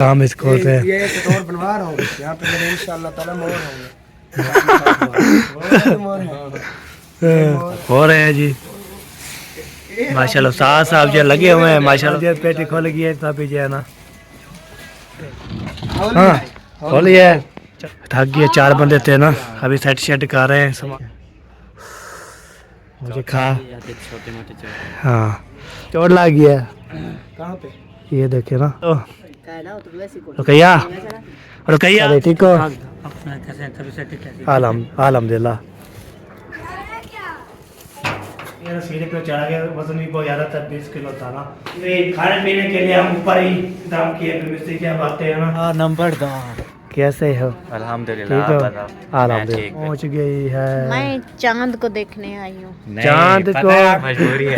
काम इसको होते हैं। ये और बनवा रहा हूँ यहाँ पे मेरे इंशाल्लाह ताला मोर होंगे। हो रहे हैं जी माशाल्लाह। साथ साहब जो लगे हुए हैं माशाल्लाह। जो पेटी खोल गई है तभी जो है ना, हाँ खोली है। थक गए, 4 बंदे थे ना, अभी सेट शेट कर रहे हैं सामान। मुझे खा छोटे मोटे चोट। हाँ चोट लग गई है। कहाँ पे? ये देखे ना तो रुकैया रुकैया ठीक हो? अल्हम्दुलिल्लाह। ये सीढ़ी पे चढ़ा गया, वजन भी बहुत ज़्यादा था, 20 किलो था ना। खाने पीने के लिए हम ऊपर ही इंतजाम किए, फिर मिस्त्री क्या बातें हैं ना। हाँ नंबर 2। कैसे हो? अल्हम्दुलिल्लाह। ठीक हो? अल्हम्दुलिल्लाह। पहुंच गई है। मैं चांद को देखने आई हूँ। चांद को मजबूरी है।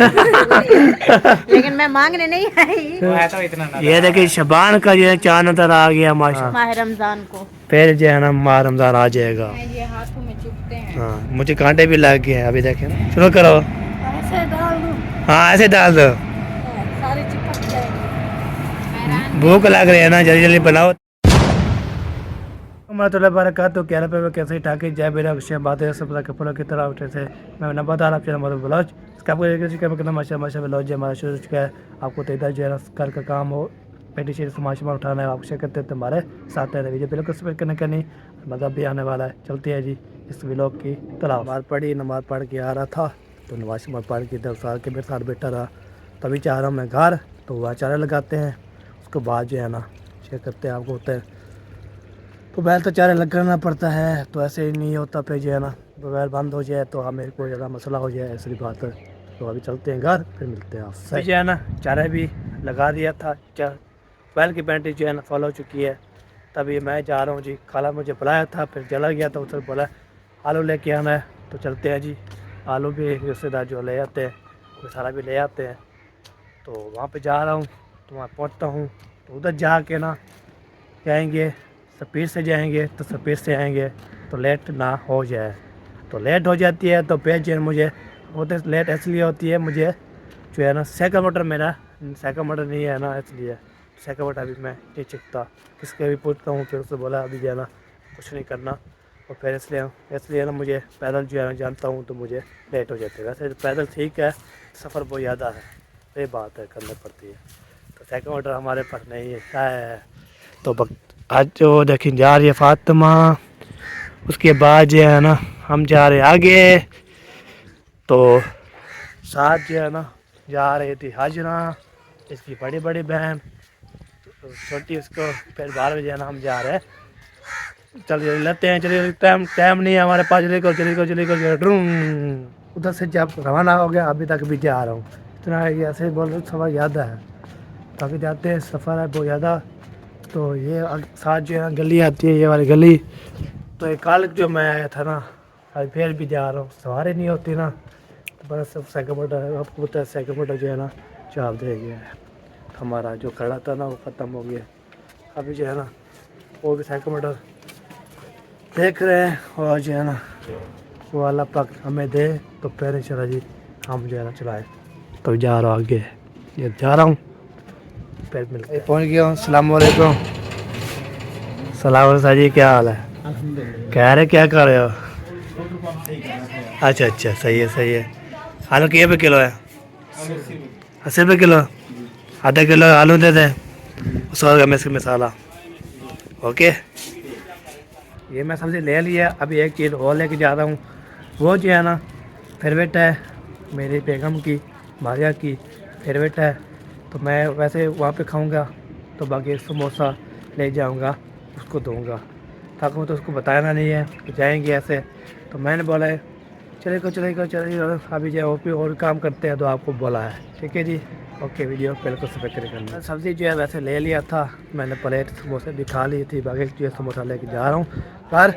लेकिन मैं मांगने नहीं आई। तो इतना ये देखिए शबान का जो है चांद नजर आ गया माशा। माह रमजान को फिर जो है ना माह रमजान आ जाएगा। ये हाथों में चुभते हैं। हाँ मुझे कांटे भी लग गए हैं अभी देखे ना। शुरू करो। ऐसे डाल दूं, हाँ ऐसे डाल दो। सारे चिपक जाएंगे। भूख लग रही है ना, जल्दी जल्दी बनाओ। बरकत तो क्या पे कैसे ठाके जय बेरा बातें सब फलों की तरह उठे थे। मैं न बता रहा आपसे मतलब ब्लाउज इसका कितना माशा माशा ब्लाउज है हमारा शुरू हो चुका है। आपको तो इधर जो है घर का काम हो, पेटी शेर समाशमा उठाना है, आप शेयर करते हैं हमारे साथ है। वीडियो बिल्कुल स्पेक्ट करने का नहीं, मज़ा भी आने वाला है। चलती है जी इस व्लॉग की तरह। नमाज़ पढ़ी, नमाज़ पढ़ के आ रहा था तो नमाज पढ़ के 10 साल के मेरे साथ बैठा रहा। तभी चाह रहा हूँ मैं घर, तो वह चारा लगाते हैं। उसके बाद जो है ना शेयर करते हैं आपको होता है। तो बैल तो चारे लगाना पड़ता है, तो ऐसे ही नहीं होता। फिर जो है ना बैल बंद हो जाए तो हमें कोई ज़्यादा मसला हो जाए, ऐसी बात है। तो अभी चलते हैं घर, फिर मिलते हैं आपसे। जो है ना चारे भी लगा दिया था, बैल की पेंटी जो है ना फॉलो हो चुकी है। तभी मैं जा रहा हूँ जी। खाला मुझे बुलाया था, फिर चला गया तो उसे बोला आलू लेके आना है, तो चलते हैं जी। आलू भी रिश्तेदार जो ले आते हैं, वो सारा भी ले आते हैं। तो वहाँ पे जा रहा हूँ, तो वहाँ पहुँचता हूँ तो उधर जा के ना जाएंगे, स्पीड से जाएंगे तो स्पीड से आएंगे, तो लेट ना हो जाए। तो लेट हो जाती है तो फिर जो मुझे होते लेट इसलिए होती है, मुझे जो है ना साइकिल मोटर मेरा साइकिल मोटर नहीं है ना, इसलिए साइकिल मोटर अभी मैं नहीं सीखता। किसके भी पूछता हूँ, फिर उससे बोला अभी जो है ना कुछ नहीं करना। और फिर इसलिए ना मुझे पैदल जो है ना जानता हूँ, तो मुझे लेट हो जाते हैं। वैसे पैदल ठीक है, सफ़र बहुत ज़्यादा है, ये बात है करनी पड़ती है। तो साइकिल मोटर हमारे पास नहीं है। तो आज जो देखें जा रही है फातिमा, उसके बाद जो है ना हम जा रहे आगे। तो साथ जो है ना जा रही थी हाजरा, इसकी बड़ी बड़ी बहन, तो छोटी उसको। फिर 12 बजे ना हम जा रहे हैं। चलिए लेते हैं, चलिए टाइम नहीं है हमारे पास। चली को उधर से जब रवाना हो गया, अभी तक भी जा रहा हूँ। इतना ऐसे बोल रहे सफ़र ज़्यादा है, ताकि जाते हैं सफ़र है बहुत ज़्यादा। तो ये साथ जो है गली आती है, ये वाली गली। तो एक कल जो मैं आया था ना, आज फिर भी जा रहा हूँ। सवारी नहीं होती ना, तो बस सब साइकिल मोटर आपको पता है, साइकिल मोटर जो है ना चाल दे गया है। हमारा जो खड़ा था ना वो ख़त्म हो गया। अभी जो है ना वो भी साइकिल मोटर देख रहे हैं, और जो है ना वो अल्लाह पाक हमें दे तो फिर इंशाल्लाह जी हम जो है ना चलाए। तो जा रहा हूँ आगे, ये जा रहा हूँ, फिर मिलते हैं। पहुँच गया हूँ। अस्सलाम वालेकुम। सलाम जी, क्या हाल है? कह रहे क्या कर रहे हो? अच्छा अच्छा, सही है। आलू कितने पे किलो है? 80 रुपये किलो। आधा किलो आलू दे दें, 100 ग्राम इसका मसाला। ओके, ये मैं सब्ज़ी ले लिया। अभी एक चीज़ और लेके जा रहा हूँ, वो जो है ना फेवरेट है मेरी बेगम की, मारिया की फेवरेट है। तो मैं वैसे वहाँ पे खाऊंगा, तो बाकी समोसा ले जाऊंगा, उसको दूंगा। ताकि तो उसको बताना नहीं है कि जाएंगे ऐसे। तो मैंने बोला है चलेगा। अभी जो और काम करते हैं तो आपको बोला है, ठीक है जी। ओके, वीडियो बिल्कुल सब्सक्राइब करना। सब्ज़ी जो है वैसे ले लिया था मैंने, प्लेट समोसे भी खा ली थी, बाकी जो है समोसा लेके जा रहा हूँ घर।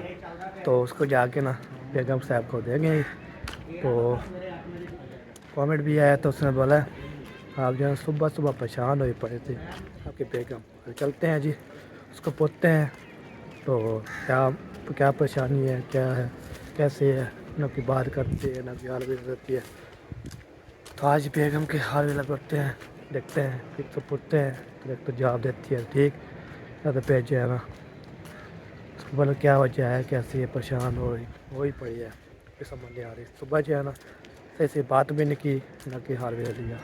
तो उसको जाके ना बेगम साहब को देंगे। तो कमेंट भी आया तो उसने बोला आप जो है सुबह परेशान हो पड़े थे आपके बेगम। तो चलते हैं जी, उसको पूछते हैं तो क्या परेशानी है, क्या है, कैसे है ना, की बात करती है ना, की हाल भी रहती है। तो आज बेगम के हाल भी लगते हैं, देखते हैं, फिर तो पूछते हैं तो एक तो जवाब देती है ठीक, तो पे जो है ना उसको बोला क्या वजह है, कैसी है, परेशान हो ही पड़ी है, कोई समझ नहीं आ रही। सुबह जो है ना सही से बात भी नहीं की, ना कि हाल भी लिया।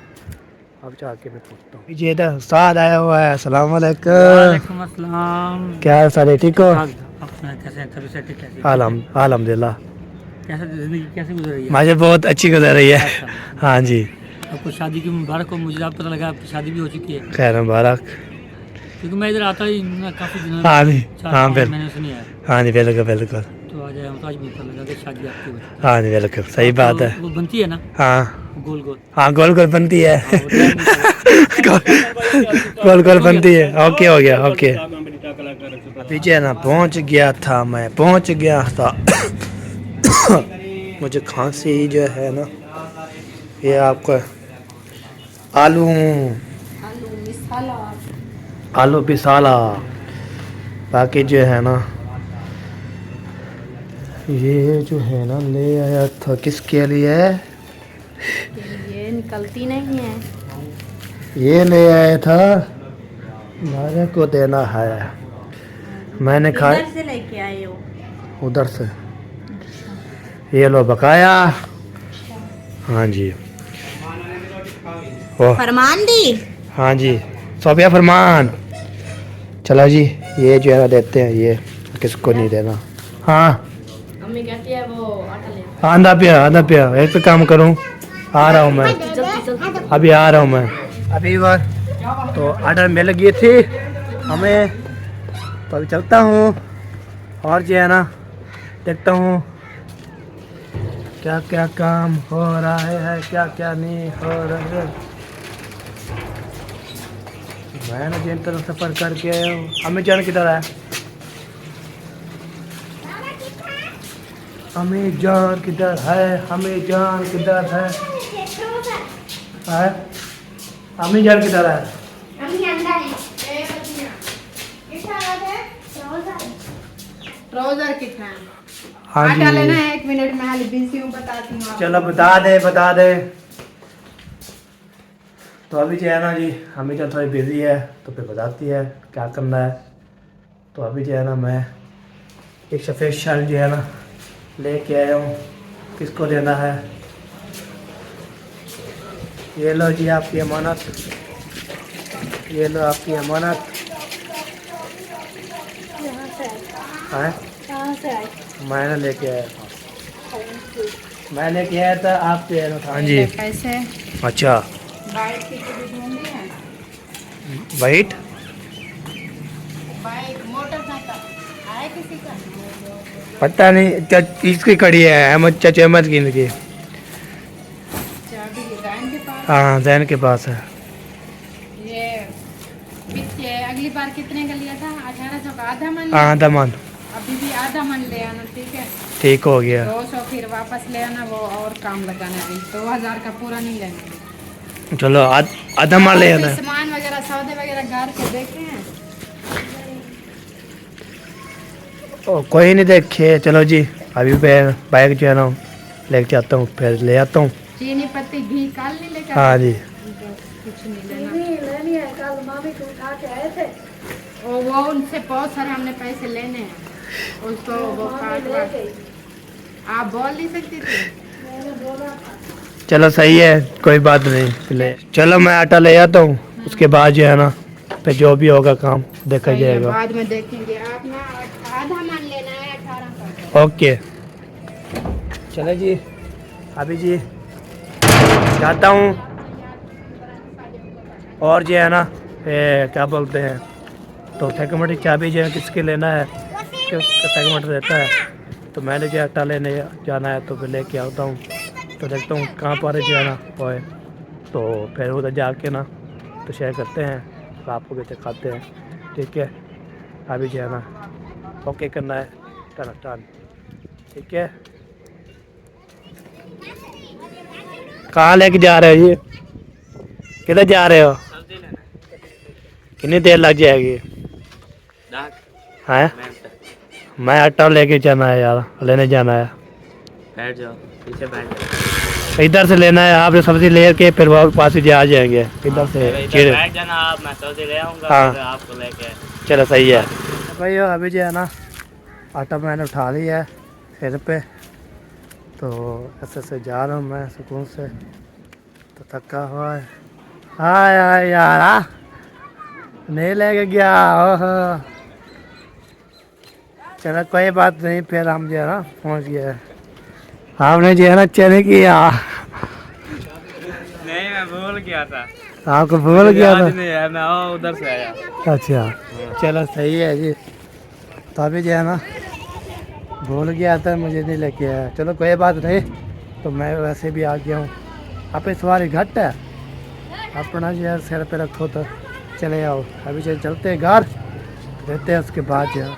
अब जाके मैं पूछता हूँ। जी इधर उस्ताद आया हुआ है। अस्सलाम वालेकुम। वालेकुम अस्सलाम। क्या हाल सारे, ठीक हो? अपना कैसे हैं? तबीयत ठीक है? अल्हम्दुलिल्लाह। कैसे जिंदगी कैसे गुजर रही है? मुझे बहुत अच्छी गुजर रही है। हाँ जी, आपको शादी की मुबारक हो। मुझे आप पता लगा आपकी शादी भी हो चुकी है। खैर मुबारक। क्योंकि मैं इधर आता ही ना काफ़ी दिनों हाँ जी, 4-5 हाँ बिल्कुल, महीने से नहीं आया। हाँ जी बिल्कुल बिल्कुल। तो आज आया हूं, तो आज मुझे पता लगा कि शादी आपकी हो चुकी हाँ जी बिल्कुल सही है। बात तो है। वो बनती है ना हाँ गोल गोल। हाँ, गोल गोल बनती है। हाँ, वो टाइम नहीं चला। गोल गोल बनती है। ओके हो गया, ओके। पीछे ना पहुंच गया था, मैं पहुंच गया था। मुझे खांसी जो है ना, ये आपका आलू आलू मसाला। आलू पिसाला, बाकी जो है ना ये जो है ना ले आया था किसके लिए, ये निकलती नहीं है। ये ले आया था मेरे को देना है। मैंने खा किधर से लेके आए हो? उधर से। ये लो बकाया। हाँ जी, ओ फरमान दी। हाँ जी, सोफिया फरमान। चलो जी, ये जो है देते हैं, ये किसको नहीं देना। हाँ मम्मी कहती है वो आटा ले। आधा पिया एक पे काम करूँ, आ रहा हूँ मैं, जल्दी जल्दी। अभी आ रहा हूँ मैं। अभी बार तो आर्डर मिल गई थी हमें, तो अभी चलता हूँ और जो है ना देखता हूँ क्या क्या काम हो रहा है, क्या क्या नहीं हो रहा है। मैंने जिन तरह सफ़र करके आया हूँ। हमें जान किधर है? हमें जान किधर है? हमें जान किधर है? हमें जान किधर है? ट्राउजर कितना है? हाँ आटा लेना जी, है, 1 मिनट में हाल बिजी हूँ, बताती हूँ। चलो बता दे। तो अभी जो है ना जी, हमें जो थोड़ी बिजी है तो फिर बताती है क्या करना है। तो अभी जो है ना मैं एक सफ़ेद शर्ट जो है ना लेके आया हूँ, किसको देना है। ये लो जी आपकी अमानत, ये लो आपकी अमानत। हैं? कहाँ से आए? मैंने लेके आया था, मैं लेके आया था, आप पे आया था। हाँ जी, कैसे? अच्छा बाइक की तो ढूंढी है। वाइट बाइक मोटरसाइकिल आए किसी का? पता नहीं, इसकी कड़ी है अहमद चाचा अहमद की इनकी। चाबी जैन के पास। हाँ जैन के पास है। ये पीछे अगली बार कितने का लिया था? 1800 का आधा मन। हाँ दमन, अभी भी आधा मन ले आना, ठीक है? ठीक हो गया। 200 फिर वापस ले आना, वो और काम लगाना है। 2000 का पूरा नहीं लेना। चलो आधा मान ले आना है। सामान वगैरह सौदे वगैरह घर के देखे हैं? कोई नहीं देखे। चलो जी, अभी मैं बाइक जो है ना लेके आता हूँ, फिर ले आता हूँ। चीनी पत्ती घी काल नहीं लेकर? हाँ जी, कुछ नहीं लेना। कल मामी को उठा के आए थे, वो उनसे बहुत सारे हमने पैसे लेने हैं, उसको वो काट आप बोल नहीं सकती थी। चलो सही है, कोई बात नहीं। ले चलो मैं आटा ले आता हूँ, उसके बाद जो है ना फिर जो भी होगा काम देखा सही है, जाएगा। बाद में देखेंगे। आप ना आधा मान लेना है, 18 का। ओके चले जी, अभी जी जाता हूँ। और जो है ना क्या बोलते हैं, तो सेकमेंट चाबी जो है किसके लेना है, सेकमेंट देता है। तो मैंने जो आटा लेने जाना है तो फिर लेके आता हूँ। तो देखता हूँ कहाँ पर जो है ना वो है, तो फिर उधर जाके ना तो शेयर करते हैं, तो आपको भी दिखाते हैं, ठीक है? अभी जो है ना ओके करना है, टन, ठीक है? कहाँ लेके जा रहे हो ये, किधर जा रहे हो? कितनी देर लग जाएगी? हैं? मैं आटा लेके जाना है यार, लेने जाना है। बैठ जाओ, पीछे बैठ जाओ। इधर से लेना है, आप सब्जी लेके फिर वो पास ही आ जाएंगे इधर से। बैठ जाना आप, मैं सब्जी ले आऊंगा, हाँ। फिर आपको लेके चलो सही है भाई। अभी जो है ना आटा मैंने उठा लिया है सिर पे, तो ऐसे जा रहा हूँ मैं सुकून से, तो थका हुआ है। हाय हाय यार नहीं लेके गया। ओहो चलो कोई बात नहीं, फिर हम जो है ना पहुँच गए। आपने जो है ना चले किया। नहीं मैं भूल गया था, आपको भूल गया था? नहीं है, मैं उधर से आया। अच्छा चलो सही है जी। तो अभी जो है ना भूल गया था, मुझे नहीं लेके आया। चलो कोई बात नहीं, तो मैं वैसे भी आ गया हूँ। आप सवारी घट है, अपना जो है सिर पे रखो तो चले आओ। अभी जो चलते हैं घर, देते हैं उसके बाद जो है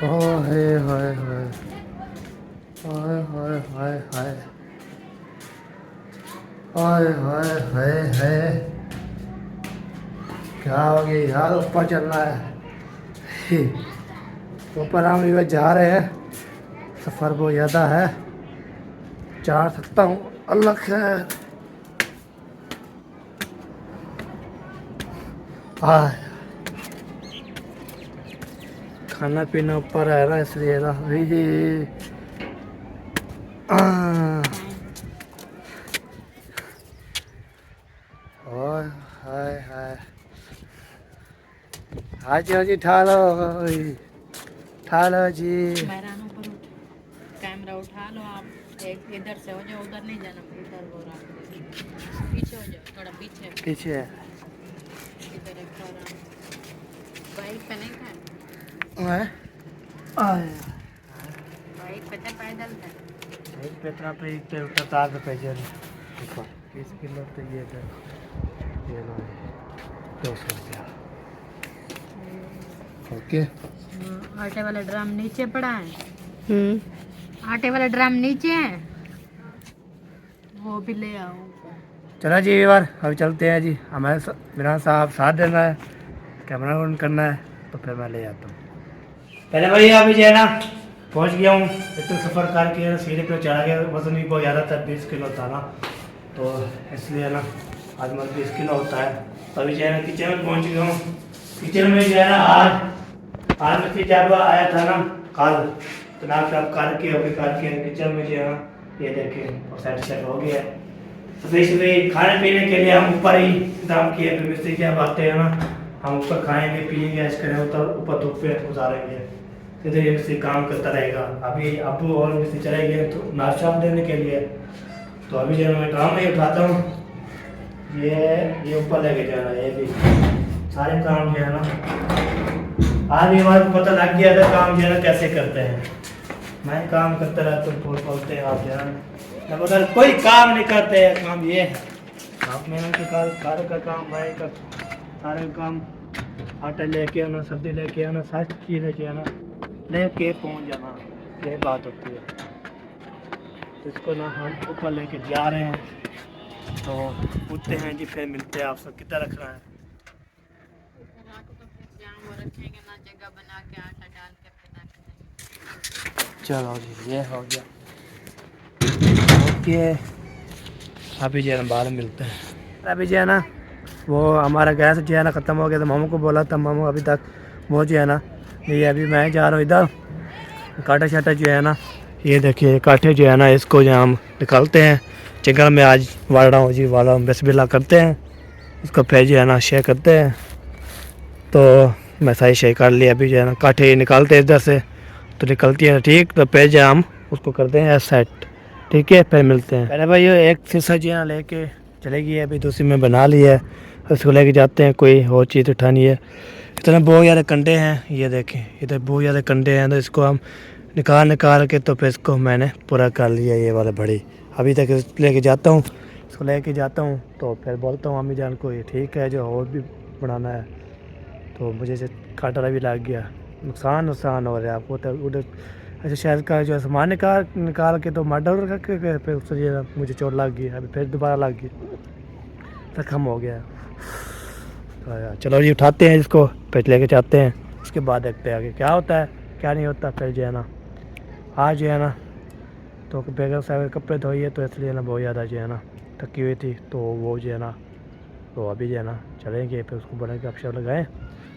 हाय हाय हाय हाय हाय हाय हाय हाय हाय हाय हाय क्या हो गया यार, ऊपर चलना है। ऊपर हम इधर जा रहे हैं, सफ़र बहुत ज़्यादा है, जा सकता हूँ अल्लाह खैर। खाना पीना ऊपर है ना, इसलिए ना और हाय हाय हाजी हाजी ठालो जी। बैरानों पर कैमरा उठा लो आप, एक इधर से हो जाओ, उधर नहीं जाना, इधर हो रहा, पीछे हो जाओ, थोड़ा पीछे पीछे इधर रखो आराम। बाइक पे नहीं था, बाइक पे था, पैदल था। एक पे इतना पे एक पे उतार पे पैसे 20 किलो तो ये था, ये लो 200 रुपया। ओके आटे वाला ड्रम नीचे पड़ा है। आटे वाला ड्रम नीचे है, वो भी ले आओ। चलो जी एक बार अभी चलते हैं जी। हमारे मेरा साहब साथ देना है, कैमरा ऑन करना है, तो फिर मैं ले जाता हूँ। पहले भाई अभी जो है ना पहुँच गया हूँ। इतना सफ़र करके सीढ़ी पे चढ़ा गया, वजन भी बहुत ज़्यादा था, 20 किलो था ना, तो इसलिए ना आज मतलब 20 किलो होता है। तो अभी जो है ना किचन में पहुँच गया हूँ। किचन में जो है ना आज मैं जब आया था ना कल, तो ना सब करके अभी करके किचन में जो है ना ये देखें और सेट हो गया है। सुबह सुबह खाने पीने के लिए हम ऊपर ही इंतजाम किए, फिर मिस्त्री क्या बातें हैं ना, हम ऊपर खाएंगे पिएंगे ऐश करें, ऊपर धूप पे गुजारेंगे, इधर ये मिस्त्री काम करता रहेगा। अभी अबू और मिस्त्री चले गए तो नाश्ता देने के लिए, तो अभी जो मैं काम नहीं उठाता हूँ, ये ऊपर लेके जाना, ये भी सारे काम जो है ना आज भी हमारे को पता लग गया था काम जो है ना कैसे करते हैं। मैं काम करता रहता हूँ, फूल बोलते हैं आप जो है ना पता कोई काम नहीं करते हैं। काम ये है आप मेहनत के कार्य का काम, भाई का सारे काम, आटा लेके आना, सब्जी लेके आना, सारी चीज़ लेके आना, लेके पहुँच जाना, ये बात होती है। तो इसको ना हम ऊपर लेके जा रहे हैं, तो पूछते हैं जी, फिर मिलते हैं आपसे। कितना रखना है? रखेंगे ना, जगह बना के आटा डाल के चलो जी ये हो गया। ओके अभी जो है ना बाहर मिलते हैं। अभी जो है ना वो हमारा गैस जो है ना ख़त्म हो गया, तो मामू को बोला था, मामू अभी तक वो जो है ना ये अभी मैं जा रहा हूँ इधर काटा शाटा जो है ना, ये देखिए काठे जो है ना, इसको जो हम निकालते हैं। चिकन में आज वाल रहा हूँ जी, वाला बिस्मिल्लाह करते हैं, इसको फिर जो है ना शेक करते हैं। तो मैं सही शेक कर लिया। अभी जो है ना काठे निकालते हैं इधर से, तो निकलती है ठीक, तो फिर जो हम उसको करते हैं सेट, ठीक है। फिर मिलते हैं। पहले भाई एक शीशा जो है ना लेके चलेगी, अभी दूसरी में बना ली है, उसको लेके जाते हैं, कोई और चीज़ उठानी है। इतना बहुत ज़्यादा कंडे हैं, ये देखें इधर बहुत ज़्यादा कंडे हैं, तो इसको हम निकाल के तो फिर इसको मैंने पूरा कर लिया ये वाला बड़ी। अभी तक लेके जाता हूँ, इसको लेके जाता हूँ, तो फिर बोलता हूँ अम्मी जान को ये ठीक है, जो और भी बनाना है। तो मुझे से काटा भी लग गया, नुकसान हो रहा है आपको। तो उधर अच्छा शहर का जो सामान निकाल के तो मर्डर रख के फिर उससे मुझे चोट लग गई, अभी फिर दोबारा लग गई, जख्म हो गया। चलो जी उठाते हैं इसको, फिर लेके जाते हैं, उसके बाद देखते हैं आगे क्या होता है क्या नहीं होता। फिर जो है ना आज जो है ना तो बेगम साहब के कपड़े धोइए तो इसलिए ना बहुत ज़्यादा जो है ना थकी हुई थी, तो वो जो है ना तो अभी जो है ना चलेंगे, फिर उसको बड़े गपशप लगाएं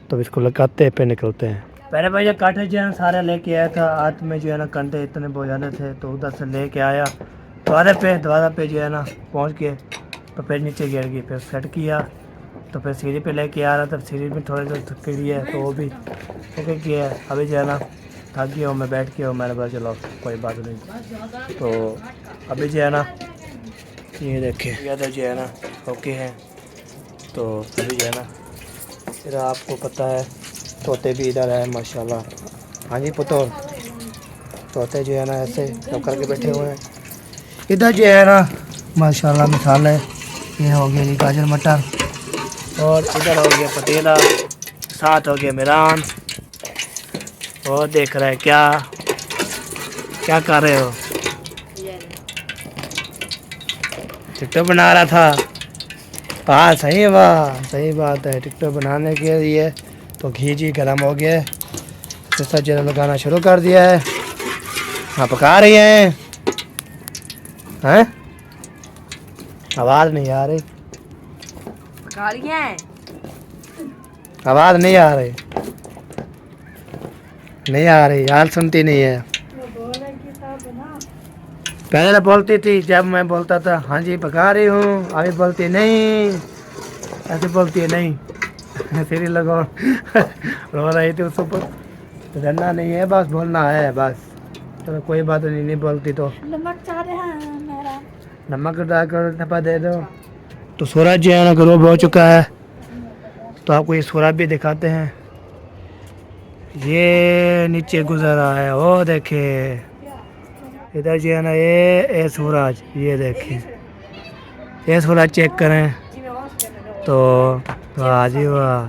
तो इसको लगाते हैं फिर निकलते हैं। पहले भाई ये कांटे जो है सारे लेके आया था, हाथ में जो है ना कंटे इतने बहुत ज़्यादा थे तो उधर से लेके आया द्वारा पे जो है ना पहुँच के तो फिर नीचे गिर गई, फिर सेट किया तो फिर सीढ़ी पे लेके आ रहा था, सीढ़ी में थोड़ी देर थकी है तो वो भी ओके किया। अभी जो है ना थक गया हूँ मैं, बैठ के मैंने बोला चलो कोई बात नहीं। तो अभी जो है ना ये देखे ज़्यादा जो है ना ओके है, तो अभी जो है ना इधर आपको पता है तोते भी इधर है माशाल्लाह। हाँ जी पुतो, तोते जो है ना ऐसे सब करके बैठे हुए हैं इधर जो है ना माशाल्लाह। मिसाल है ये हो गया जी गाजर मटर, और इधर हो गया पतीला, साथ हो गया मिरान, और देख रहे हैं क्या कर रहे हो? टिकटॉक बना रहा था। हाँ सही बात है, टिकटॉक बनाने के लिए तो घी जी गर्म हो गया, दूसरा चैनल लगाना शुरू कर दिया है। हाँ पका रही हैं आवाज़ नहीं आ रही, पका लिया है आवाज़ नहीं आ रही यार, सुनती नहीं है। पहले तो बोलती थी जब मैं बोलता था हाँ जी पका रही हूँ, अभी बोलती नहीं, ऐसे बोलती है नहीं सीरी लगाओ रो रही थी उसको, तो डरना नहीं है बस बोलना है बस। तो कोई बात नहीं बोलती तो नमक चाह रहे हैं मेरा, नमक डालकर नपा दे दो। तो सूरज जो है ना गरूब हो चुका है, तो आपको ये सूरज भी दिखाते हैं, ये नीचे गुजर रहा है वो देखे इधर जो है ना ये सूरज, ये देखिए ये सूरज चेक करें तो वाह जी वाह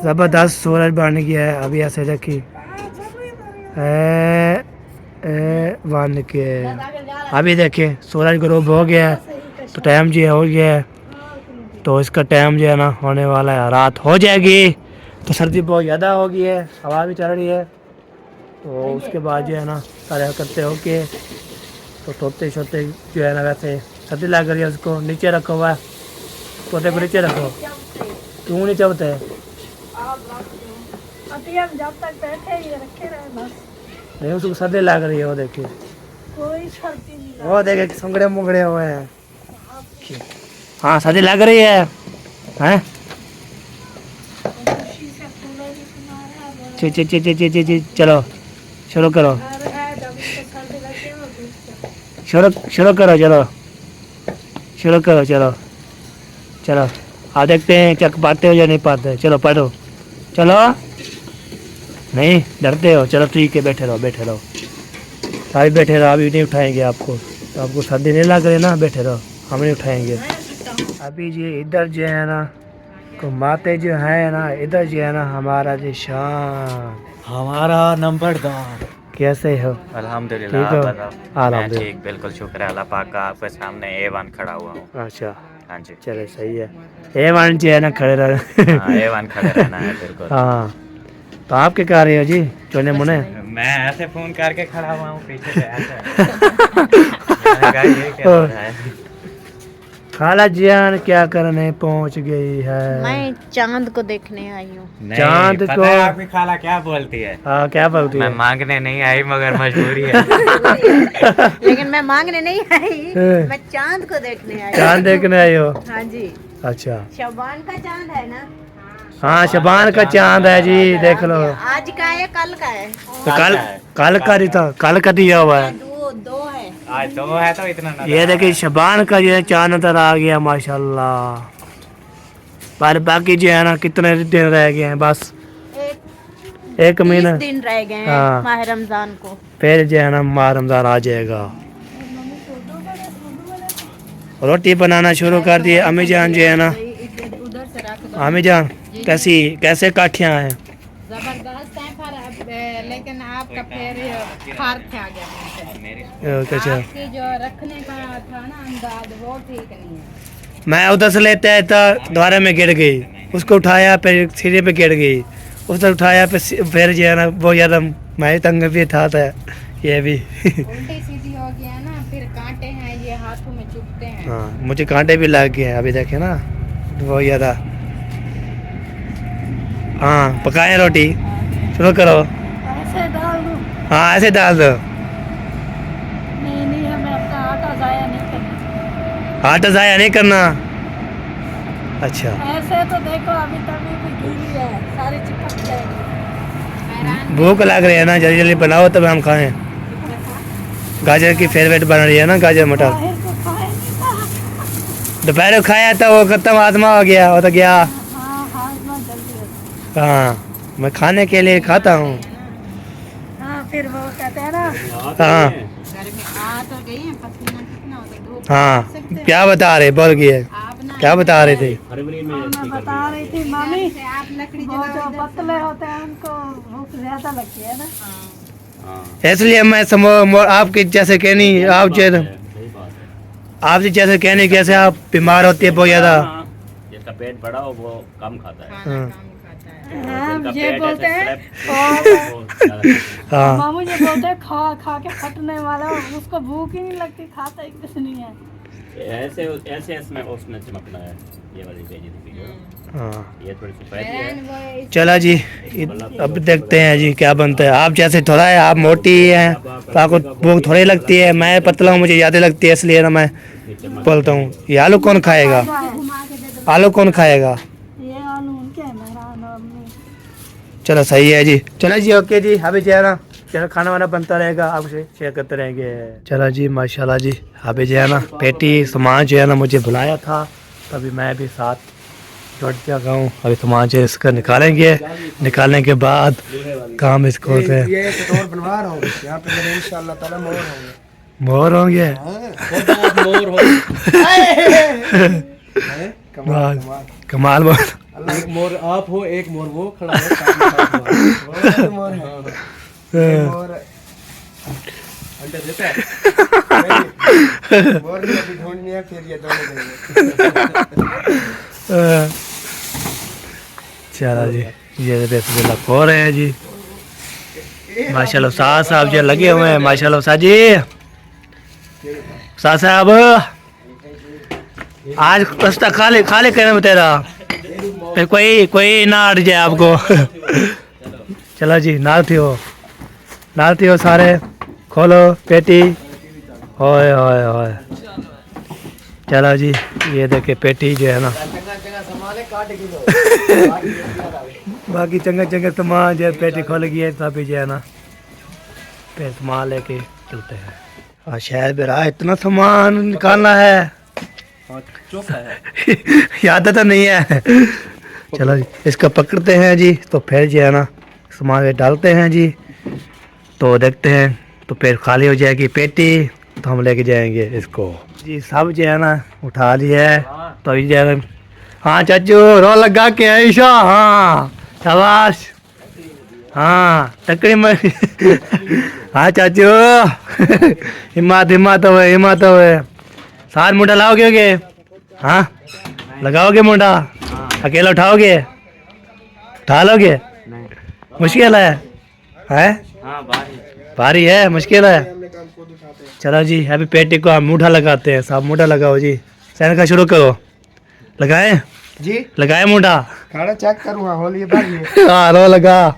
ज़बरदस्त सूरज बन गया है। अभी ऐसे देखिए बन के अभी देखिए सूरज गरूब हो गया है, तो टाइम जो हो गया है, तो इसका टाइम जो है ना होने वाला है, रात हो जाएगी, तो सर्दी बहुत ज़्यादा हो गई है, हवा भी चल रही है। तो उसके बाद जो है ना सारे करते हो के तो तोते शोते जो है ना वैसे सर्दी लग रही है, उसको नीचे रखो हुआ है, तोते को नीचे रखो। क्यों नीचे होते हैं? अभी हम जब तक बैठे ही रखे रहे बस, नहीं उसको सर्दी लग रही है, वो देखिए कोई सर्दी नहीं। वो देखे सुंगड़े मुंगड़े हुए हैं। हाँ सर्दी लग रही है हैं? चलो शुरू करो, शुरू करो, चलो आप देखते हैं क्या पाते हो या नहीं पाते। चलो पढ़ो, चलो नहीं डरते हो, चलो ठीक है बैठे रहो अभी बैठे रहो, अभी नहीं उठाएंगे आपको, तो आपको सर्दी नहीं लग रही ना, बैठे रहो हम नहीं उठाएंगे। अभी ये इधर जो है ना घुमाते जो है ना, इधर जो है ना हमारा जो शान, हमारा नंबरदार। कैसे हो? अल्हम्दुलिल्लाह, ठीक हो? आप बताओ। मैं अल्हम्दुलिल्लाह। ठीक, बिल्कुल शुक्र है अल्लाह पाक का, आपके सामने A1 खड़ा हुआ हूँ। अच्छा हाँ जी, चले सही है, A1 जो है ना खड़े रहे। हाँ A1 खड़े रहना है बिल्कुल। हाँ तो आप क्या कर रहे हो जी चोने मुने? मैं ऐसे फोन करके खड़ा हुआ हूँ पीछे से ऐसे। मैंने कहा ये क्या हो रहा है? खाला जियान क्या करने पहुंच गई है? मैं चांद को देखने आई हूँ। नहीं, चांद पता को- है आपकी खाला क्या बोलती है? हाँ क्या बोलती मैं है? मांगने नहीं आई मगर मजबूरी है। लेकिन मैं मांगने नहीं आई, हाँ। मैं चांद को देखने आई। चांद देखने आई हो? हाँ जी, अच्छा शबान का चांद है ना। हाँ शबान का चांद है जी, देख लो। आज का है कल का है? तो कल का दिया हुआ है। दो है। आज तो है तो इतना नजर ये आ देखिए शबान का ये चांद नजर आ गया माशाल्लाह। पर बाकी जो है ना कितने दिन रह गए हैं? बस एक 30 महीना, दिन रह गए हैं हाँ। माह रमजान को। फिर जो है ना माह रमजान आ जाएगा। रोटी बनाना शुरू कर दिए अम्मी जान जो है ना। उधर से रख दो। अम्मी जान कैसे काठियाँ हैं? जबरदस्त है पर लेकिन आपका फिर फर्क आ गया मुझसे। अच्छा आपकी जो रखने का था ना अंदाज वो ठीक नहीं है। मैं उधर से लेते आया था, द्वारा में गिर गई। उसको उठाया फिर सिरे पे गिर गई, उसने उठाया फिर जो है ना बहुत ज़्यादा मैं तंग भी था ये भी उल्टी सीधी हो गया ना, फिर कांटे हैं ये हाथों में चुभते हैं। हाँ मुझे कांटे भी लग गए हैं अभी देखे ना बहुत ज़्यादा। हाँ पकाए रोटी शुरू करो। ऐसे डाल दूँ? हाँ ऐसे डाल दो। नहीं नहीं, हमें अपना आटा ज़ाया नहीं करना। आटा ज़ाया नहीं करना। अच्छा ऐसे तो देखो अभी तभी भी गीली है, सारी चिपक जाएगी। भूख लग रही है ना, जल्दी जल्दी बनाओ तब हम खाएं। गाजर की फेवरेट बन रही है ना, गाजर मटर। बाहर को खाए नहीं था। दोपहर को खाया था वो खत्म आत्मा हो गया, वो तो गया। हाँ हाँ, इतना जल्दी होता है। हाँ मैं खाने के लिए खाता हूँ। हाँ फिर वो कहते हैं ना, हाँ गर्मी आ तो गई है, पसीना कितना होता है, धूप हाँ क्या बता रहे बोल गए, आप ना क्या बता रहे थे? मैं बता रही थी मामी, से आप लकड़ी वो जलाओ जो पतले होते हैं उनको भूख ज्यादा लगती है ना। इसलिए मैं आपके जैसे कहनी आप जैसे कहने कैसे आप बीमार होते हैं बहुत ज़्यादा। जिसका पेट बड़ा हो वो कम खाता है। खाना कम खाता है। हाँ, जिनका ये पेट बोलते ऐसे हैं slap- वो ज़्यादा खाता है। हाँ मामू ये बोलते हैं खा खा के फटने वाला, उसको भूख ही नहीं लगती, खाता ही कुछ नहीं है। ऐसे ऐसे इसमें उसमें चमकना है ये वाली भेजी थी वीडियो। हाँ ये थोड़ी सफेद है। बहन वो इस- चला जी अब देखते हैं जी क्या बनता है। आप जैसे थोड़ा है, आप मोटी हैं तो आपको भूख थोड़ी लगती है, मैं पतला हूँ मुझे ज़्यादा लगती है, इसलिए ना मैं बोलता हूँ। ये आलू कौन खाएगा, आलू कौन खाएगा? ये आलू उनके हैं, मेहरान और मैं। चलो सही है जी, चलो जी ओके जी। अभी जो है ना चलो खाना वाना बनता रहेगा, आपसे शेयर करते रहेंगे। चलो जी माशाल्लाह जी। अभी जो है ना पेटी सामान जो है ना मुझे बुलाया था, तभी मैं भी साथ जुड़ जागा हूँ। अभी सामान जो है इसका निकालेंगे, निकालने के बाद काम इसको से ये कटोर बनवा रहा हूँ, यहाँ पे मेरे इंशाल्लाह ताला मोर होंगे। मोर होंगे। मोर हो कमाल वाह, कमाल मोर। एक मोर आप हो, एक मोर वो खड़ा है, साथ में मोर है। मोर अंडा देता है। मोर भी अभी ढूंढनी है, फिर ये दोनों देंगे। चलो जी ये बिस्मिल्लाह खो रहे हैं जी। माशाल्लाह उस्ताद साहब जो लगे हुए हैं, माशाल्लाह उस्ताद जी। उस्ताद साहब आज रास्ता खाली खाली करने में तेरा, फिर कोई ना अट जाए आपको। चलो जी नाल थी हो सारे, खोलो पेटी। ओए ओए ओए चलो जी ये देखे पेटी जो है ना, बाकी चंगा चंगा सामान जो है पेटी खोल गई है, तभी जो है ना फिर सामान लेके चलते हैं। और शायद मेरा इतना सामान निकालना है, याद तो नहीं है। चलो जी इसको पकड़ते हैं जी, तो फिर जो है ना सामान में डालते हैं जी, तो देखते हैं तो फिर खाली हो जाएगी पेटी, तो हम लेके जाएंगे इसको जी। सब जो है ना उठा लिया है, तो अभी जो है ना हाँ चाचू रो लगा के ऐसा, हाँ शाबाश, हाँ टकरी मर। हाँ चाचू हिम्मत हुए साथ मुंडा लाओगे होगे? हाँ लगाओगे मुंडा? अकेला उठाओगे? उठा लोगे? मुश्किल है? भारी है, मुश्किल है। चलो जी अभी पेटी को हम मूठा लगाते हैं। साहब मूठा लगाओ जी, सहन का शुरू करो। लगाए जी लगाए मूठा? खाना चेक करूँगा, होली भाई। हाँ रो लगा।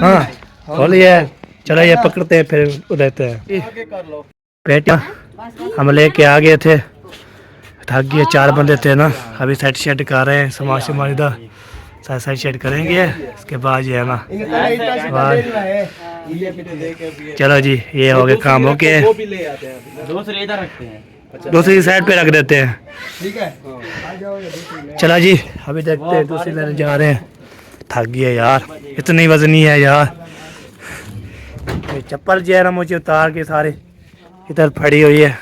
हाँ होली है। चलो ये पकड़ते हैं फिर उड़ते हैं। पेटियाँ हम लेके आ गए थे, थक गए, 4 बंदे थे ना। अभी साइड शेड कर रहे हैं, समाज से इधर साइड शेड करेंगे, उसके बाद जो है ना चलो जी ये हो गया काम, हो गया। दूसरे इधर रखते हैं। दूसरी साइड पे रख देते हैं। ठीक है, चला जी अभी देखते हैं दूसरी लेने जा रहे हैं। थक गया यार, इतनी वजनी है यार। ये चप्पल जो है ना मुझे उतार के सारे इधर पड़ी हुई है।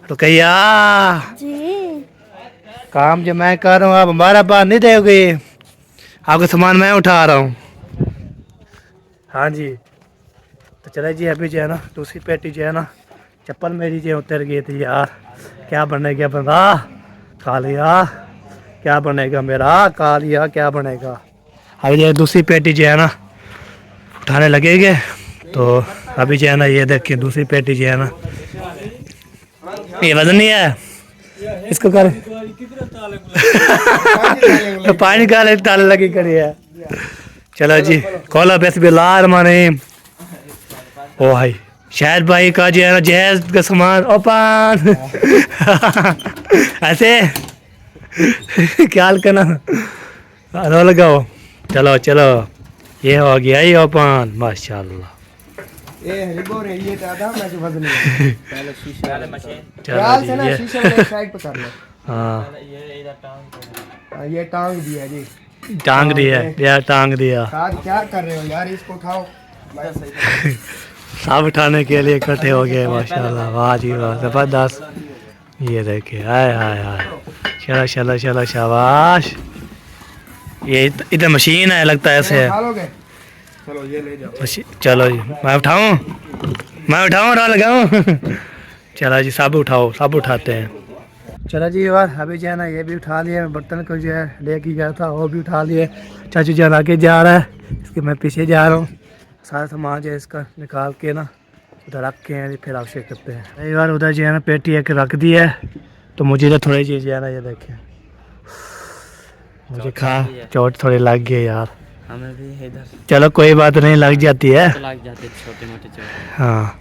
तो कहिया जी काम जो मैं कर रहा हूँ आप हमारा बात नहीं दोगे, आपका सामान मैं उठा रहा हूँ। हाँ जी तो चले जी अभी जो है ना दूसरी पेटी जो है ना, चप्पल मेरी जो उतर गई थी यार, क्या बनने क्या बंदा खा लिया। क्या बनेगा मेरा कालिया, क्या बनेगा। अभी ये दूसरी पेटी जो है ना उठाने लगेंगे, तो अभी जो है ना ये देखिए दूसरी पेटी जो है ना, ये वजन नहीं है इसको कर तो पानी का ताले लगी करी है। चलो जी खोलो बिस्मिल्लाहिर्रहमानिर्रहीम। ओ भाई शायद भाई का जो है ना जहेज का सामान ओपन ऐसे ख्याल करना रो लगाओ। चलो चलो ये हो गया ही ओपन माशाल्लाह। ये रिबो रे ये दादा मैं जो वजन नहीं पहले शीशा वाले मशीन चलो ख्याल जी से ना ये शीशे वाले साइड पे कर लो। हाँ ये टांग दिया जी, टांग दिया यार, टांग दिया। साथ क्या कर रहे हो यार, इसको उठाओ। सब उठाने के लिए इकट्ठे हो गए माशाल्लाह। वाह जी वाह जबरदस्त। ये देखिए हाय हाय हाय, चलो चलो चलो शाबाश। ये इधर मशीन है लगता है ऐसे उठा लोगे? चलो ये ले जाओ। चलो जी मैं उठाऊं रो लगाऊं चलो जी सब उठाओ, सब उठाते हैं। चलो जी यार अभी जो है ना ये भी उठा लिए, बर्तन को जो है लेके गया था वो भी उठा लिए। चाचू जान आगे जा रहा है, इसके मैं पीछे जा रहा हूँ। सारा सामान जो है इसका निकाल के ना उधर रख के हैं, फिर आवश्यक करते हैं। कई बार उधर जो है ना पेटी एक रख दी है, तो मुझे तो थोड़ी चीज़ जो है ना ये देखें, मुझे चोट थोड़ी लग गई यार। हमें भी इधर चलो कोई बात नहीं, लग जाती है। लग जाते छोटे मोटे चोट। हाँ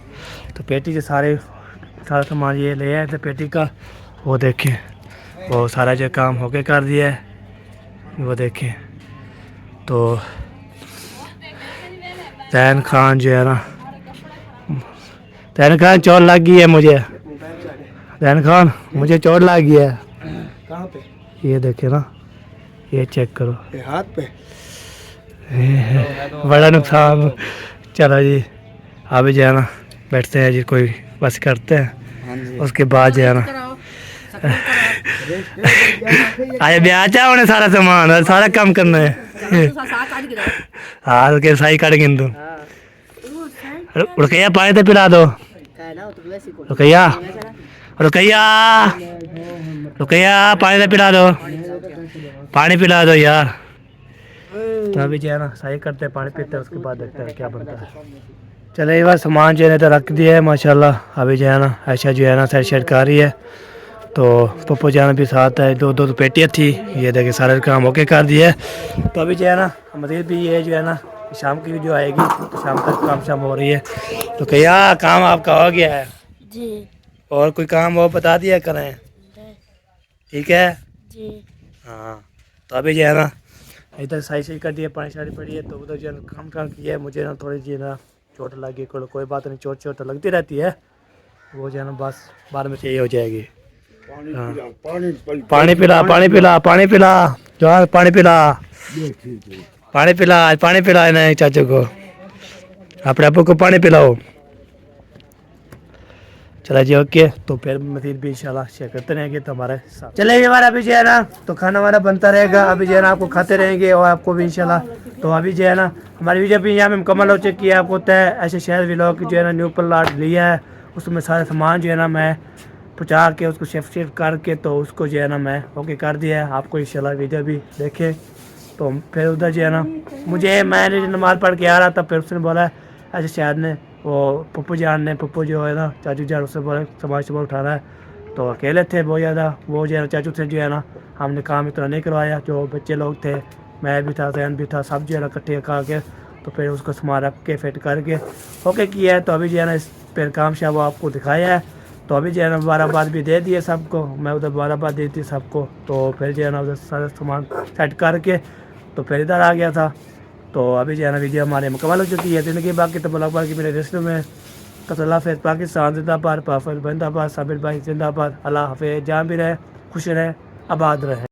तो पेटी से सारा सामान ये ले आए थे पेटी का, वो देखें वो सारा जो काम होके कर दिया है, वो देखें। तो तैन खान जो है ना, तैन खान चोट लग गई है मुझे, तैन खान मुझे चोट लग गई है। कहाँ पे? ये देखे ना, ये चेक करो, ये हाथ पे। बड़ा नुकसान। चलो जी अभी जो है ना बैठते हैं जी, कोई बस करते हैं, उसके बाद जो है ना अरे ब्याह चाह उन्हें सारा सामान और सारा काम करना है। हाँ तो सही काट गिन तुम रुकैया पानी तो पिला दो, रुकैया रुकैया रुकैया पानी तो पिला दो, पानी पिला दो यार। तो अभी जो है ना सही करते हैं, पानी पीते हैं, उसके बाद देखते हैं क्या बनता है। चले ये बार सामान जो है तो रख दिया है माशाल्लाह। अभी जो है ना ऐसा जो है ना साइड शेड कर रही है, तो पप्पू जाना भी साथ है। दो पेटियाँ थी, ये देखिए सारे काम होके कर दिए। तो अभी जो है ना मजीद भी ये जो है ना शाम की जो आएगी, तो शाम तक काम शाम हो रही है। तो क्या काम आपका हो गया है जी और कोई काम वो बता दिया करें, ठीक है जी। हाँ तो अभी जो है ना इधर सही कर दिए, पानी शानी पड़ी है, तो उधर जो है काम किया है। मुझे ना थोड़ी जी ना चोट लगी, कोई बात नहीं, चोट तो लगती रहती है, वो जो है ना बस बाद में सही हो जाएगी। हाँ पानी पिला पानी पिला पानी पिला जो पानी पिला पानी पिला पानी पिला नहीं चाचू को, अपने आपको को पानी पिलाओ। चला जी ओके, तो फिर मजीद भी इंशाल्लाह शेयर करते रहेंगे तो हमारे साथ। चले हमारा अभी जो है ना तो खाना वाना बनता रहेगा, अभी जो है ना आपको खाते रहेंगे और आपको भी इंशाल्लाह। तो अभी जो है ना हमारी वीडियो भी यहाँ पे मुकम्मल हो चुकी है। आपको तय ऐसे शहर व्लॉग जो है ना न्यू प्लॉट लिया है, उसमें सारा सामान जो है ना मैं पहुँचा के उसको शिफ्ट करके तो उसको जो है ना मैं ओके कर दिया है। आपको इंशाल्लाह वीडियो भी देखें। तो फिर उधर जो है ना मैंने नमाज़ पढ़ के आ रहा था, फिर उसने बोला ऐसे शहर ने वो पप्पू जान ने, पप्पू जो है ना चाचू जान, उससे बोले समाज सुबह उठाना है। तो अकेले थे बहुत ज़्यादा, वो जो है ना चाचू से जो है ना हमने काम इतना नहीं करवाया, जो बच्चे लोग थे, मैं भी था, जैन भी था, सब जो है ना इकट्ठे खा के तो फिर उसको सामान रख के फिट करके ओके किया है। तो अभी जो है ना इस फिर काम शाम वो आपको दिखाया है। तो अभी जो है ना मुबारकबाद भी दे दिए सबको, मैं उधर मुबारकबाद दी थी सबको। तो फिर जो है ना उधर सारा सामान सेट करके तो फिर इधर आ गया था। तो अभी जो है ना वीडियो हमारे मुकम्मल हो चुकी है। ज़िंदगी बाकी तो ब्लॉग की मेरे रिश्तों में तसल्ला फेस पाकिस्तान जिंदाबाद, पाफिल बंदाबाद, साबिर भाई जिंदाबाद। अल्लाह हाफिज़, जहाँ भी रहे खुश रहे, आबाद रहे।